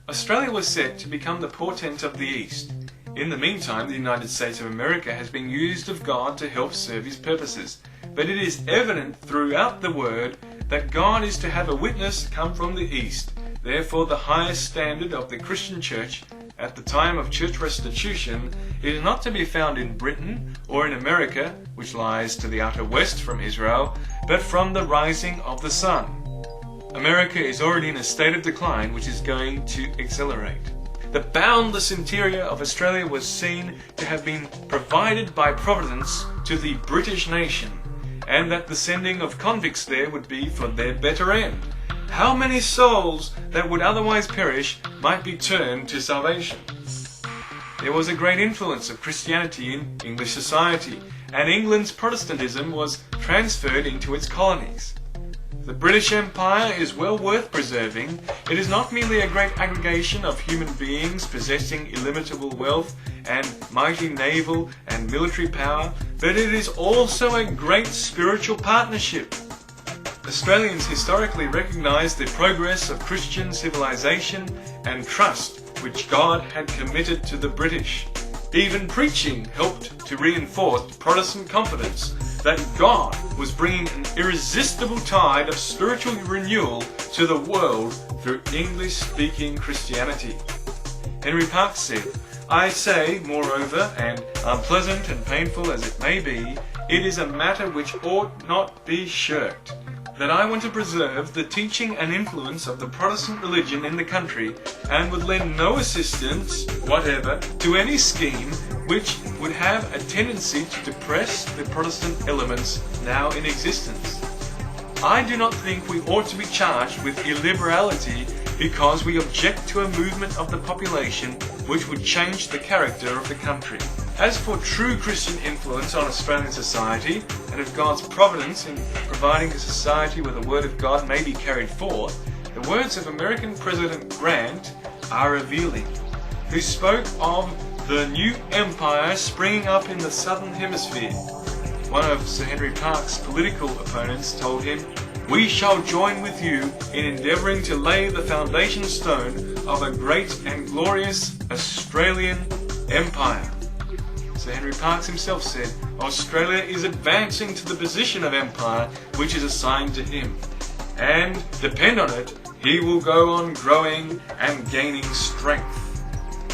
Australia was set to become the portent of the East. In the meantime, the United States of America has been used of God to help serve His purposes. But it is evident throughout the Word that God is to have a witness come from the East. Therefore, the highest standard of the Christian Church at the time of church restitution is not to be found in Britain or in America, which lies to the utter west from Israel, but from the rising of the sun. America is already in a state of decline which is going to accelerate. The boundless interior of Australia was seen to have been provided by Providence to the British nation, and that the sending of convicts there would be for their better end. How many souls that would otherwise perish might be turned to salvation? There was a great influence of Christianity in English society, and England's Protestantism was transferred into its colonies. The British Empire is well worth preserving. It is not merely a great aggregation of human beings possessing illimitable wealth and mighty naval and military power, but it is also a great spiritual partnership. Australians historically recognise the progress of Christian civilisation and trust which God had committed to the British. Even preaching helped to reinforce Protestant confidence that God was bringing an irresistible tide of spiritual renewal to the world through English-speaking Christianity. Henry Parkes said, "I say, moreover, and unpleasant and painful as it may be, it is a matter which ought not be shirked, that I want to preserve the teaching and influence of the Protestant religion in the country, and would lend no assistance whatever to any scheme which would have a tendency to depress the Protestant elements now in existence. I do not think we ought to be charged with illiberality because we object to a movement of the population which would change the character of the country. As for true Christian influence on Australian society, and of God's providence in providing a society where the Word of God may be carried forth, the words of American President Grant are revealing, who spoke of the new empire springing up in the southern hemisphere. One of Sir Henry Parkes' political opponents told him, "We shall join with you in endeavouring to lay the foundation stone of a great and glorious Australian empire." Sir Henry Parkes himself said, "Australia is advancing to the position of empire which is assigned to him, and depend on it, he will go on growing and gaining strength."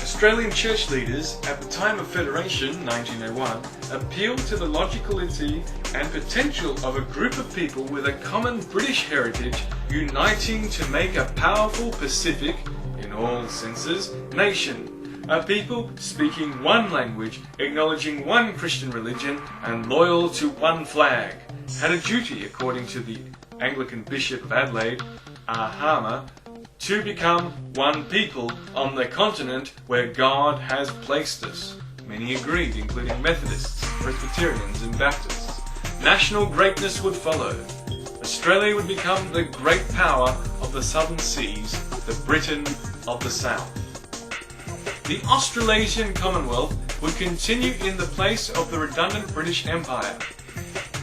Australian church leaders at the time of Federation, 1901, appealed to the logicality and potential of a group of people with a common British heritage uniting to make a powerful Pacific, in all senses, nation. A people speaking one language, acknowledging one Christian religion, and loyal to one flag, had a duty, according to the Anglican Bishop of Adelaide, Ahama, to become one people on the continent where God has placed us. Many agreed, including Methodists, Presbyterians and Baptists. National greatness would follow. Australia would become the great power of the southern seas, the Britain of the south. The Australasian Commonwealth would continue in the place of the redundant British Empire.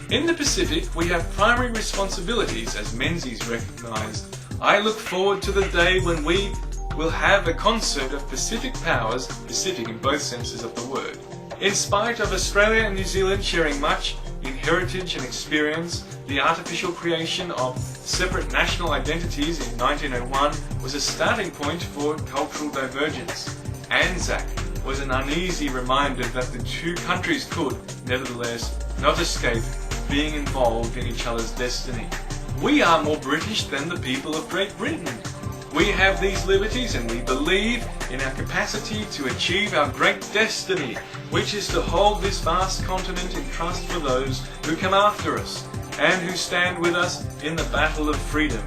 In the Pacific, we have primary responsibilities, as Menzies recognised. I look forward to the day when we will have a concert of Pacific powers, Pacific in both senses of the word. In spite of Australia and New Zealand sharing much in heritage and experience, the artificial creation of separate national identities in 1901 was a starting point for cultural divergence. Anzac was an uneasy reminder that the two countries could, nevertheless, not escape being involved in each other's destiny. We are more British than the people of Great Britain. We have these liberties and we believe in our capacity to achieve our great destiny, which is to hold this vast continent in trust for those who come after us and who stand with us in the battle of freedom.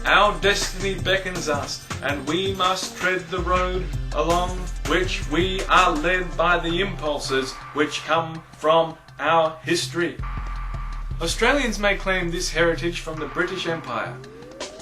Our destiny beckons us, and we must tread the road along which we are led by the impulses which come from our history. Australians may claim this heritage from the British Empire.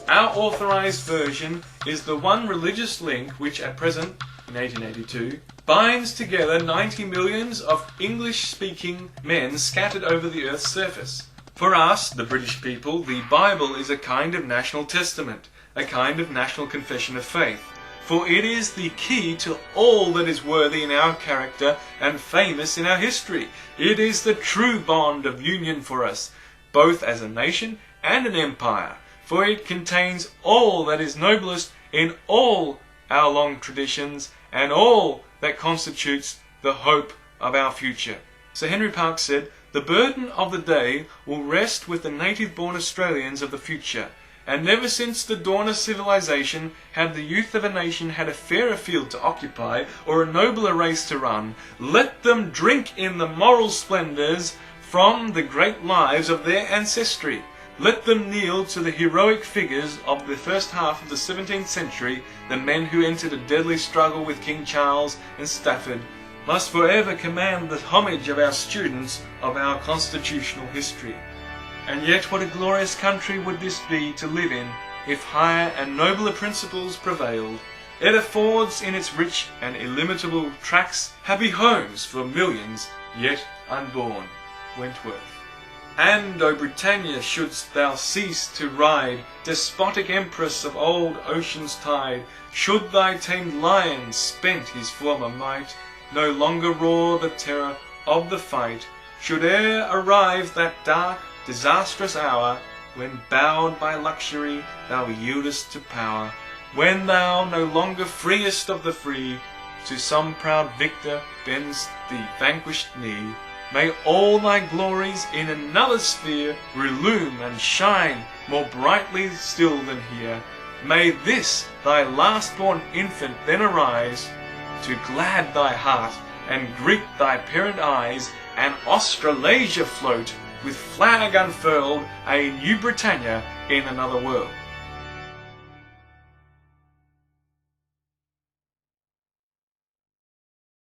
Our authorised version is the one religious link which at present, in 1882, binds together 90 millions of English-speaking men scattered over the earth's surface. For us, the British people, the Bible is a kind of national testament, a kind of national confession of faith. for it is the key to all that is worthy in our character and famous in our history. It is the true bond of union for us, both as a nation and an empire, for it contains all that is noblest in all our long traditions and all that constitutes the hope of our future. Sir Henry Parkes said, "The burden of the day will rest with the native-born Australians of the future, and never since the dawn of civilization had the youth of a nation had a fairer field to occupy or a nobler race to run. Let them drink in the moral splendours from the great lives of their ancestry. Let them kneel to the heroic figures of the first half of the 17th century. The men who entered a deadly struggle with King Charles and Stafford must forever command the homage of our students of our constitutional history." And yet what a glorious country would this be to live in if higher and nobler principles prevailed. It affords in its rich and illimitable tracts happy homes for millions yet unborn. Wentworth. And, O Britannia, shouldst thou cease to ride, despotic empress of old ocean's tide, should thy tamed lion, spent his former might, no longer roar the terror of the fight, should e'er arrive that dark, disastrous hour, when bowed by luxury thou yieldest to power, when thou no longer freest of the free, to some proud victor bends the vanquished knee, may all thy glories in another sphere relume and shine more brightly still than here. May this thy last-born infant then arise, to glad thy heart and greet thy parent eyes, and Australasia float, with flag unfurled, a new Britannia in another world.